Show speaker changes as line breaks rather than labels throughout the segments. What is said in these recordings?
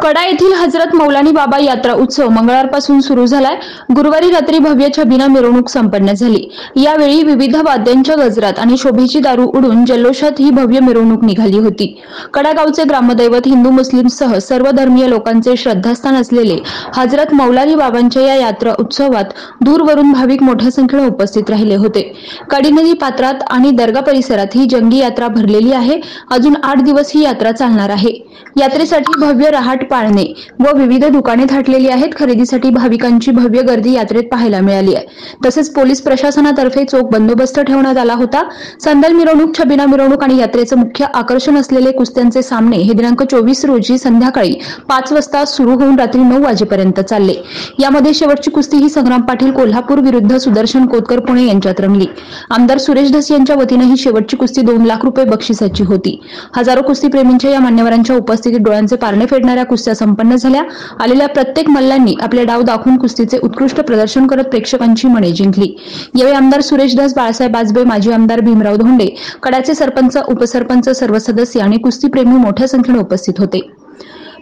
कडा येथील हजरत मौलानी बाबा यात्रा उत्सव मंगळवारपासून सुरू झालाय। गुरुवारी रात्री भव्य छबिना मिरवणूक संपन्न झाली। यावेळी विविध वाद्यांच्या गजरात आणि शोभेची दारू उडून जल्लोषात ही भव्य मिरवणूक निघाली होती। कडा गावचे ग्रामदैवत हिंदू मुस्लिमसह सर्व धर्मीय लोकांचे श्रद्धास्थान असलेले हजरत मौलानी बाबांच्या या यात्रा उत्सवात दूरवरून भाविक मोठ्या संख्येने उपस्थित राहिले होते। कडी नदी पात्रात आणि दर्गा परिसरात ही जंगी यात्रा भरलेली आहे। अजून 8 दिवस ही यात्रा चालणार आहे। यात्रेसाठी भव्य रहाट पाळणे व विविध दुकाने थाटलेली आहेत। खरेदीसाठी भाविकांची भव्य गर्दी यात्रेत पाहायला मिळाली आहे। तसेच पोलीस प्रशासनातर्फे चोख बंदोबस्त ठेवण्यात आला होता। संदल मिरवणूक, छबिना मिरवणूक आणि यात्रेचे मुख्य आकर्षण असलेले कुस्त्यांचे सामने हे दिनांक 24 रोजी संध्याकाळी 5 वाजता सुरू होऊन रात्री 9 वाजेपर्यंत चालले। यामध्ये शेवटची कुस्ती ही संग्राम पाटील कोल्हापूर विरुद्ध सुदर्शन कोतकर पुणे यांच्यात रंगली। आमदार सुरेश धस यांच्या वतीने ही शेवटची कुस्ती 2 लाख रुपये बक्षिसाची होती। हजारो कुस्तीप्रेमींच्या या मान्यवरांच्या उपस्थितीत डोळ्यांचे पारणे फेडणाऱ्या कुस्त्या संपन्न झाल्या। आलेल्या प्रत्येक मल्लांनी आपले डाव दाखवून कुस्तीचे उत्कृष्ट प्रदर्शन करत प्रेक्षकांची मने जिंकली। यावेळी आमदार सुरेश धस, बाळासाहेब आजबे, माजी आमदार भीमराव धोंडे, कडाचे सरपंच, उपसरपंच, सर्व सदस्य आणि कुस्तीप्रेमी मोठ्या संख्येने उपस्थित होते।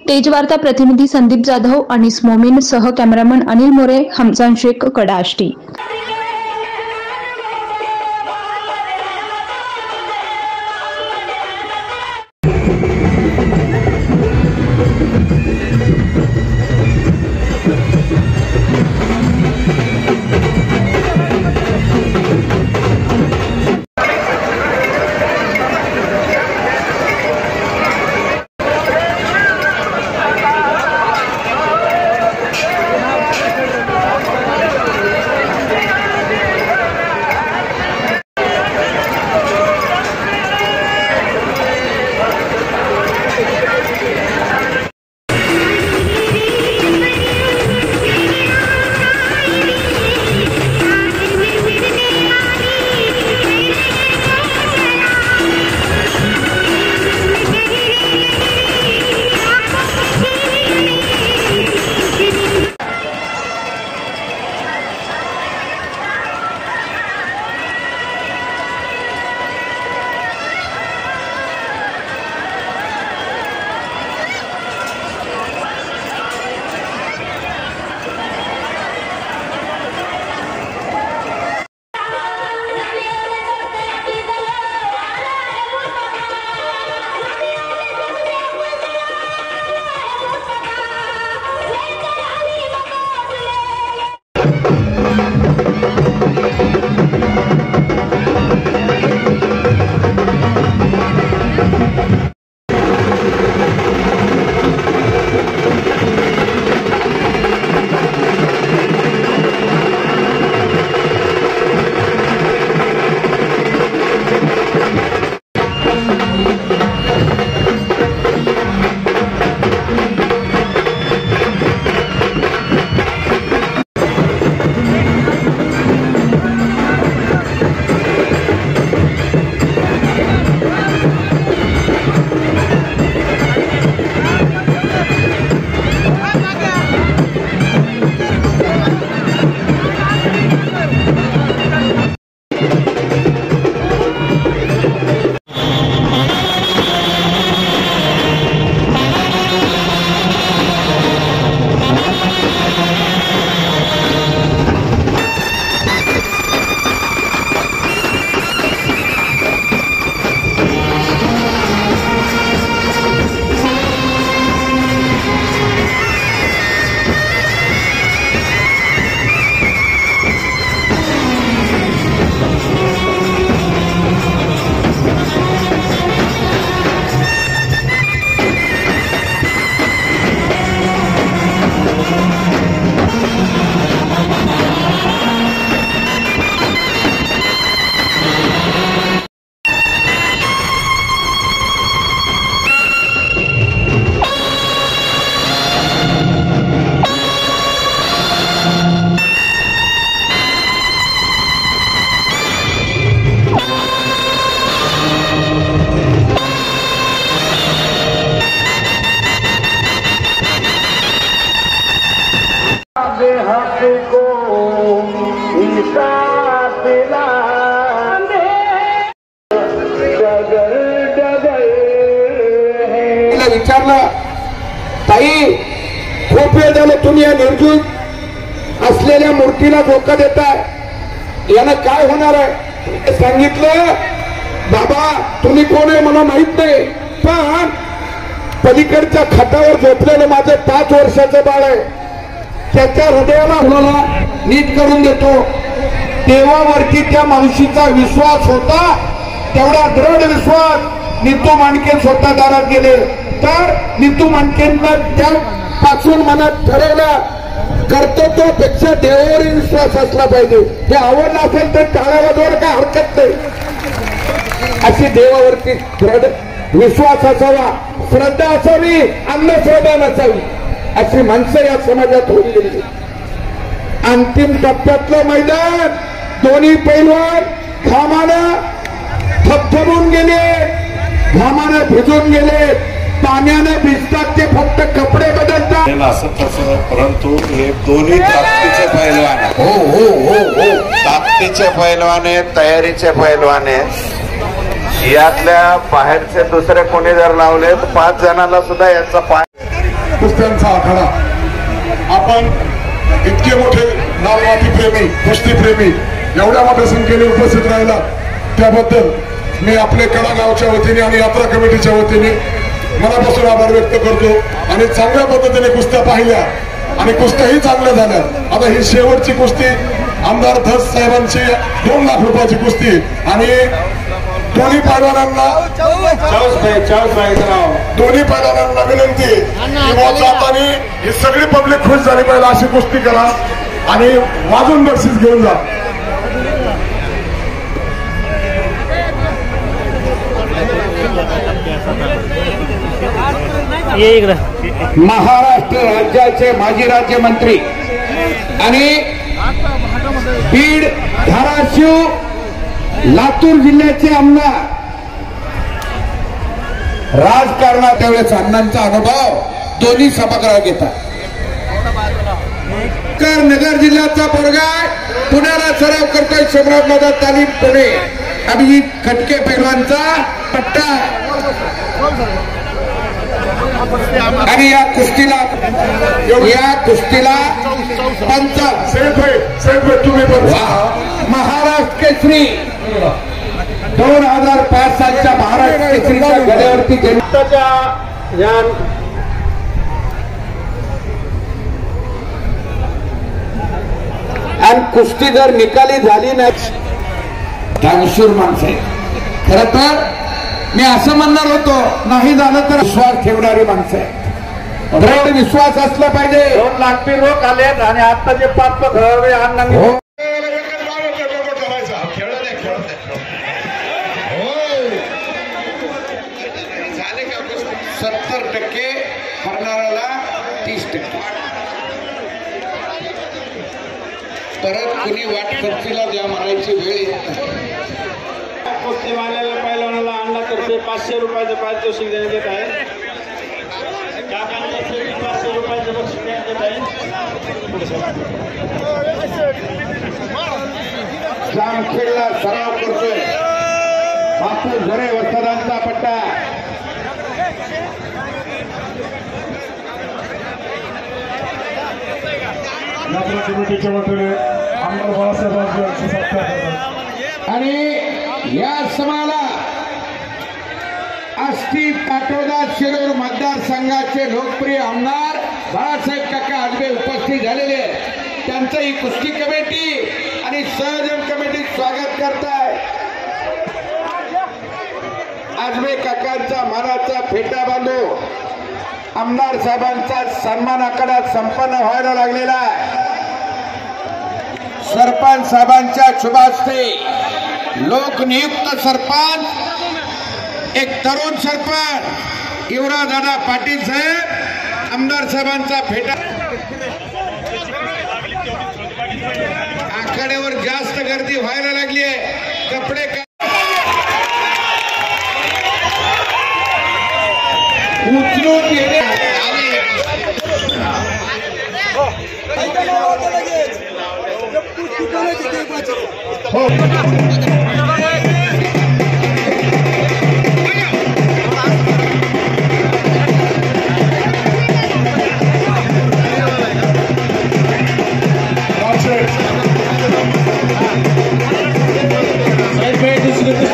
तेज वार्ता प्रतिनिधी संदीप जाधव, अनिस मोमीन सह कॅमेरामन अनिल मोरे, हमजान शेख, कडा आष्टी।
विचारलं ताई, खूप वेळ झालं तुम्ही या निर्जूल असलेल्या मूर्तीला धोका देताय. यानं काय होणार आहे सांगितलं. बाबा तुम्ही कोण आहे मला माहित नाही, पण पलीकडच्या खाटावर झोपलेलं माझं 5 वर्षाचं बाळ आहे, त्याच्या हृदयाला मुलाला नीट करून देतो. देवावरती त्या मावशीचा विश्वास होता, तेवढा दृढ विश्वास नीतू मांडके स्वतः दारात गेले. तर नीतू मांडकेंना त्यापासून मनात ठरवलं, कर्तृत्वापेक्षा देवावर विश्वास असला पाहिजे. हे आवडलं असेल तर टाळ्या वाजवायला काय हरकत नाही. अशी देवावरती दृढ विश्वास असावा, श्रद्धा असावी, अंधश्रद्धा नसावी, अशी माणसं या समाजात होऊन गेली. अंतिम टप्प्यातलं मैदान दोन्ही पैलवान घामानं थपथपून गेले, घामानं भिजून गेले. पाण्याने भिजतात ते फक्त कपडे बदलतात
असं तसं, परंतु हे दोन्ही ताकदीचे पैलवान आहेत.
हो हो हो हो,
ताकदीचे पैलवान आहेत, तयारीचे पैलवान आहेत. यातल्या बाहेरचे दुसरे कोणी जर लावले तर 5 जणांना सुद्धा याचा पाय.
कुस्त्यांचा आखाडा, आपण इतके मोठे लालमाती प्रेमी, कुस्ती प्रेमी एवढ्या मोठ्या संख्येने उपस्थित राहिला त्याबद्दल मी आपले कडा गावच्या वतीने आणि यात्रा कमिटीच्या वतीने मनापासून आभार व्यक्त करतो. आणि चांगल्या पद्धतीने कुस्त्या पाहिल्या आणि कुस्त्याही चांगल्या झाल्या. आता ही शेवटची कुस्ती आमदार धस साहेबांची 2 लाख रुपयाची कुस्ती आणि दोन्ही पैलवानांना विनंती की जाताना ही सगळी पब्लिक खुश झाली पाहिजे अशी कुस्ती करा आणि वाजून बक्षीस घेऊन जा.
महाराष्ट्र राज्याचे माजी राज्यमंत्री आणि बीड, धाराशिव, लातूर जिल्ह्याचे आमदार, राजकारणात त्यावेळेस अण्णांचा अनुभव दोन्ही सभागृहात घेतात. नगर जिल्ह्याचा पोरगा पुण्याला सराव करतोय, शंभराबाद तालीम पुणे. अभिजित खटके पैलवानचा पट्टा आणि या कुस्तीला पंच
तुम्ही
महाराष्ट्र केसरी 2005 सालच्या महाराष्ट्र केसरीच्या गड्यावरती आणि कुस्ती जर निकाली झाली नाही दानशूर माणसं आहे. खरं तर मी असं म्हणणार होतो, नाही झालं तर विश्वास ठेवणारी माणसं आहे. दृढ विश्वास असला पाहिजे.
2 लाख लोक आलेत आणि आता जे 5 खेळावे अण्णांनी
70% हरणाऱ्याला 30%. परत कुणी वाट खर्चीला द्या म्हणायची वेळ येत नाही.
कुस्ती मारलेल्या पैलवानाला अण्णातर्फे 500 रुपयाचं पारितोषिक देण्यात येत आहे. काकांतर्फे 500 रुपयाचं बक्षीस देण्यात येत आहे.
जामखेडला सराव करतोय बापू झरे वसदांचा पट्टा.
यात्रा कमिटीच्या वतीने आमदार बाळासाहेब यांची सत्कार
आणि या समाला आष्टी पाटोदा शिरूर मतदारसंघाचे लोकप्रिय आमदार बाळासाहेब काका आजबे उपस्थित झालेले आहेत. त्यांचं ही कुस्ती कमिटी आणि संयोजन कमिटी स्वागत करताय. आजबे काकांचा मानाचा फेटा बांधू आमदार साहेबांचा सन्मान आकडा संपन्न व्हायला लागलेला आहे. सरपंच साहेबांच्या शुभास्ते लोकनियुक्त सरपंच, एक तरुण सरपंच युवराजदादा पाटील साहेब आमदार साहेबांचा फेटा. आखाड्यावर जास्त गर्दी व्हायला लागली आहे. कपडे उचलून घेणे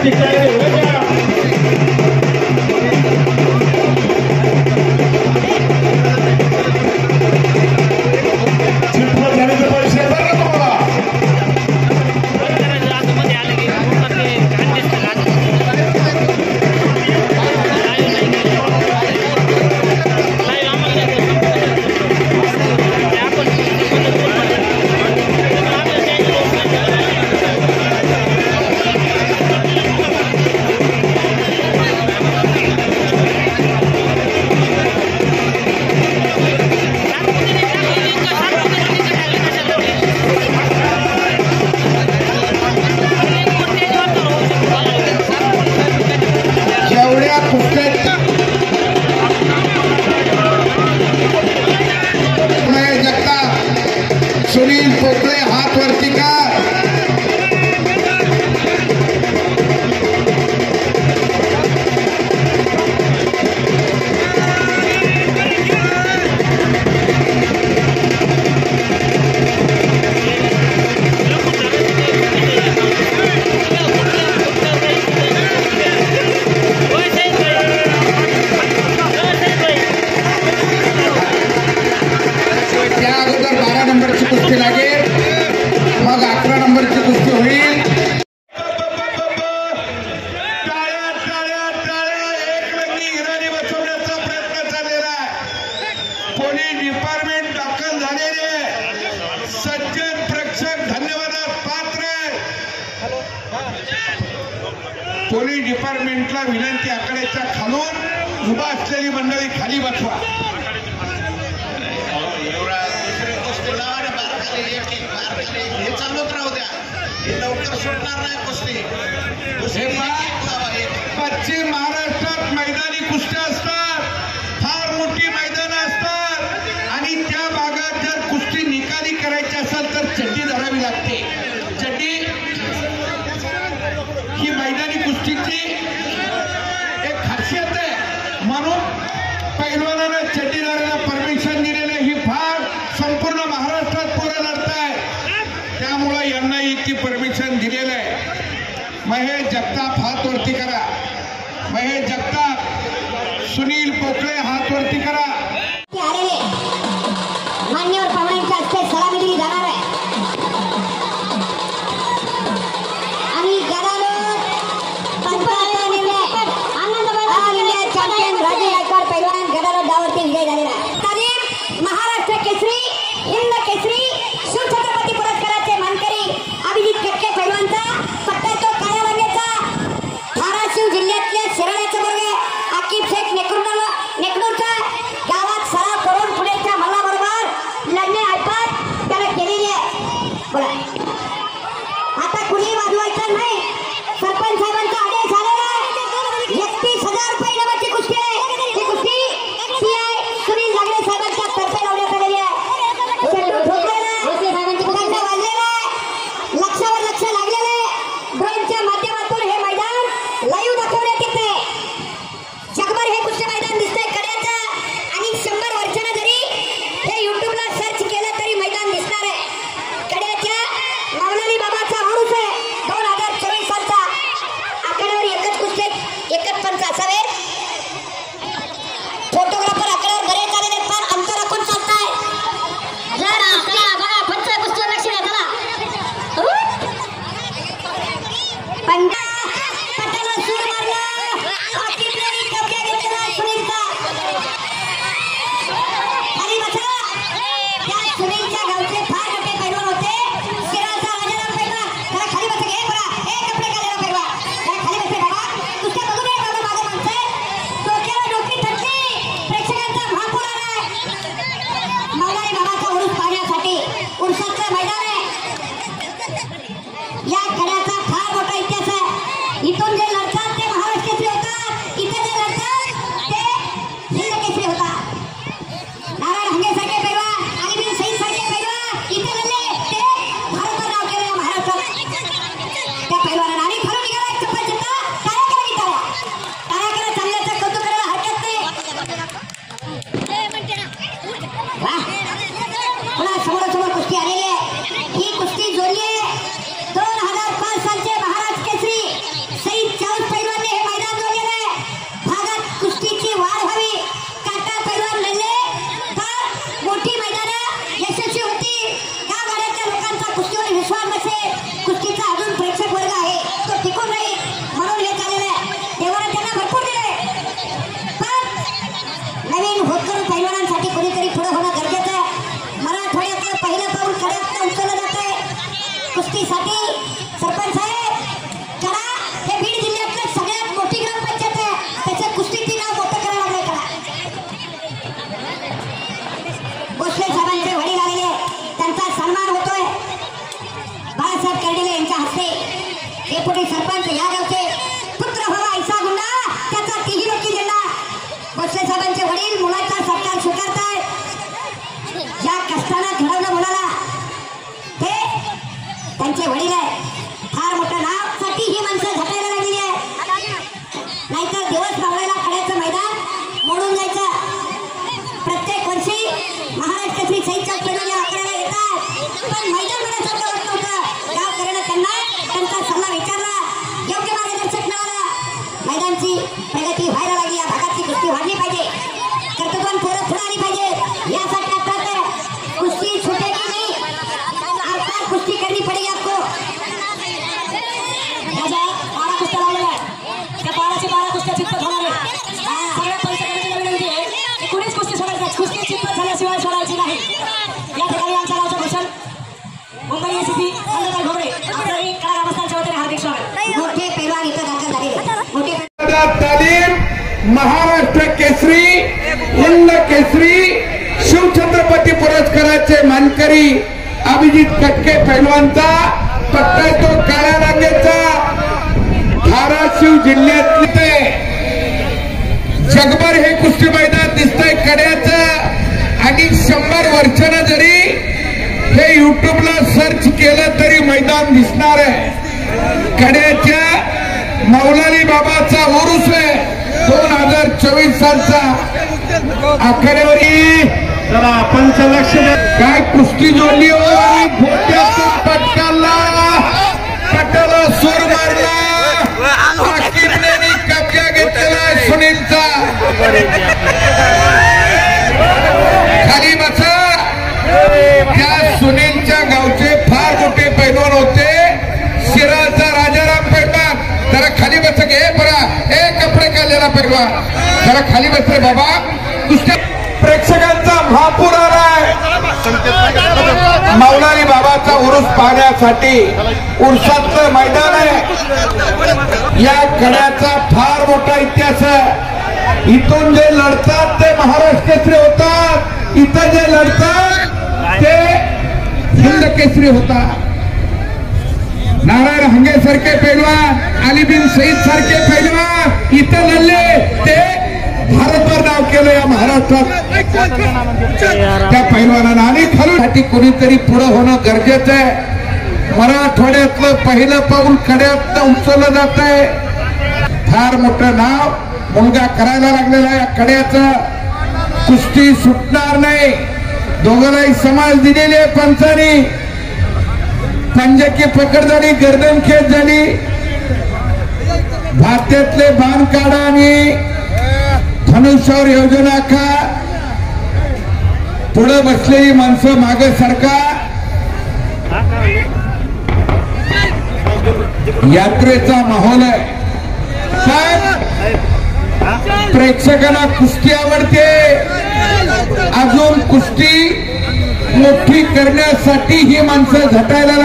कुस्ती तयारी हो गया।
सुनील पोकळे हात वरती का कुस्ती लागेल, मग 11 नंबरची कुस्ती होईल। एकरंगी हिराणी बसवण्याचा प्रयत्न चाललेला आहे। पोलीस डिपार्टमेंट दाखल झालेले सज्जन प्रेक्षक धन्यवादास पात्र आहे। पोलीस डिपार्टमेंटला विनंती, आकड्याच्या खालून उभा असलेली मंडळी खाली बसवा।
हे चालूच राहू द्या, हे लवकर सुटणार नाही कुस्ती।
पश्चिम महाराष्ट्रात मैदानी कुस्त्या असतात, फार मोठी मैदानं असतात आणि त्या भागात जर कुस्ती निकाली करायची असेल तर चड्डी धरावी लागते। चड्डी ही मैदानी कुस्तीची एक खासियत आहे, म्हणून पैलवानानं चड्डी धरायला परमिशन दिलेली ही फार संपूर्ण महाराष्ट्रात पोरं लढताय, त्यामुळे यांना इतकी परमिशन दिलेलं आहे। महेश जगताप हात वरती करा, महेश जगताप, सुनील पोकळे हात वरती करा।
आलेले मान्यवर पाहुण्यांच्या हस्ते सलामी दिली जाणार आहे आणि गदालोट पंचायत निर्णय all India champion Raju Gaikwad पैलवान गदालोट डावावरती विजय झालेला आहे। तालीम महाराष्ट्र केसरी, हिंद केसरी, शिवछत्रपती पुरस्काराचे मानकरी अभिजित कटके पैलवानचा पट्टा तो काळ्या रंगाचा, धाराशिव जिल्ह्यातल्या शिराळ्याचा वर्ग आकिब शेख नेकडूरचा गावात सराव करून पुण्याच्या मल्लाबरोबर लढणे ऐपत त्याला केलेली आहे। बोला आता कुणी वाजवायचं नाही, सरपंच साहेबांचा आदेश झालेला आहे। 31,000 रुपये इनामाची कुस्ती आहे, ही कुस्ती सीआय सुनील जागडे साहेबांच्या तर्फे लावण्यात आलेली आहे। चेंडू ठोकलेला गंडा वाजलेला आहे, लक्षावर लक्ष लागलेलं आहे। ड्रोनच्या माध्यमातून हे मैदान लाईव्ह दाखवण्यात येते। जगभर हे कुस्ती मैदान दिसतंय कड्याचं आणि 100 वर्षानं जरी हे युट्यूबला सर्च केलं तरी मैदान दिसणार आहे। कड्याच्या मौलानी बाबाचा माणूस आहे, 2024 सालचा। आकड्यावर एकच कुस्ती, एकच पंच असावे। फोटोग्राफर आकड्यावर बरेच आलेले आहेत, पण अंतर राखून चालताय। जर आपल्या बघा पंच कुस्तीवर लक्ष द्या त्याला। पटाला सूर मारला, आकिबने कब्जा घेतला सुनीलचा। खाली बसा, त्या सुनीलच्या गावचे फार मोठे पैलवान होते, शिराळचा राजाराम पैलवान। त्याला खाली बसा घे बघा, हे कपडे घालेला पैलवान, त्याला खाली बसा बाबा। कुस्त्या बघू नये बाबा, माझं माणसं डोक्याला डोकी थटली, प्रेक्षकांचा महापूर आलाय। मौलानी बाबाचा उरूस पाहण्यासाठी उरसाचं मैदान आहे। या कड्याचा फार मोठा इतिहास आहे। इथून जे लढतात ते महाराष्ट्र केसरी होतात, इथे जे लढतात ते हिंद केसरी होतात। नारायण हंगेसारखे पैलवान, अलीबिन सईद सारखे पैलवान इथे लढले, ते भारतात नाव केलं महाराष्ट्रात। त्या पैलवानांना आणि फरून निघाला एक चप्पल चित्ता, टाळ्या करा की टाळ्या, टाळ्या करा, चांगल्याचं कौतुक करायला हरकत नाही। पुन्हा समोरासमोर कुस्ती आलेली आहे, ही कुस्ती जोडली आहे 2005 सालचे महाराष्ट्र केसरी सईद मैदानची प्रगती व्हायला लागली. या भागाची कुस्ती वाढली पाहिजे. कर्तृत्वान पोरं पुढे आली पाहिजे. यासाठी आता कुस्ती छुटेगी नहीं. अर्थात कुस्ती करनी पडेगी आपको. राजा 12 कुस्त्या लावलेल्या आहेत. त्या 12ची 12 कुस्त्या चित्त होणार आहे. सगळ्या परिसराची विनंती आहे की कुणीच कुस्ती सोडायची. कुस्ती चित्त झाल्याशिवाय सोडायची नाही. या ठिकाणी आमच्या गावचं भूषण मुंबई एसीपी अंधकार घोबडे आपल्याही कला ग्रामस्थांच्या वतीने हार्दिक स्वागत. मोठे पैलवान इथं दाखल झालेले. मोठे
तालीम महाराष्ट्र केसरी हिंद केसरी शिवछत्रपती पुरस्काराचे मानकरी अभिजित कटके पैलवानचा पट्टा तो काळ्या रांगेचा धाराशिव जिल्ह्यातले जगभर हे कुस्ती मैदान दिसतंय कड्याचं. आणि 100 वर्षानं जरी हे युट्यूबला सर्च केलं तरी मैदान दिसणार आहे. कड्याच्या मौलानी बाबाचा उरूस आहे 2024 सालचा. आखाड्यावरी जरा पंच लक्ष काय कुस्ती जोडली हो. भोट्यातून पटाला सूर मारला. किरण्याने कब्जा घेतलेला सुनीलचा. खाली बसा. त्या सुनीलच्या गावचे फार मोठे पैलवान होते. शिराचा राजाराम पैलवान. जरा खाली बस घे बरा. कपडे काढलेला पैलवान जरा खाली बस रे बाबा. कुस्त्या प्रेक्षकांचा महापूर आलाय. मौलानी बाबाचा उरूस पाहण्यासाठी उरसातलं मैदान आहे. या कड्याचा फार मोठा इतिहास आहे. इथून जे लढतात ते महाराष्ट्र केसरी होतात. इथं जे लढतात ते हिंद केसरी होतात. नारायण हंगे सारखे पैलवान, अली बिन सईद सारखे पैलवान इथं लढले ते भारतभर नाव केलं या महाराष्ट्रात त्या पैलवानानं. आणि खाली कोणीतरी पुढे होणं गरजेचं आहे. मराठवाड्यातलं पहिलं पाऊल कड्यात उचललं जात आहे. फार मोठं नाव मुलगा करायला लागलेला या कड्याचं. कुस्ती सुटणार नाही. दोघांनाही समाज दिलेली आहे पंचांनी. पंजे की पकड झाली. गर्दन खेच झाली. भारतातले बाण काढा आणि धनुष्यावर योजना का. पुढे बसलेली माणसं मागे सरका. यात्रेचा माहोल आहे. प्रेक्षकांना कुस्ती आवडते. अजून कुस्ती मोठी करण्यासाठी ही माणसं झटायला लागली.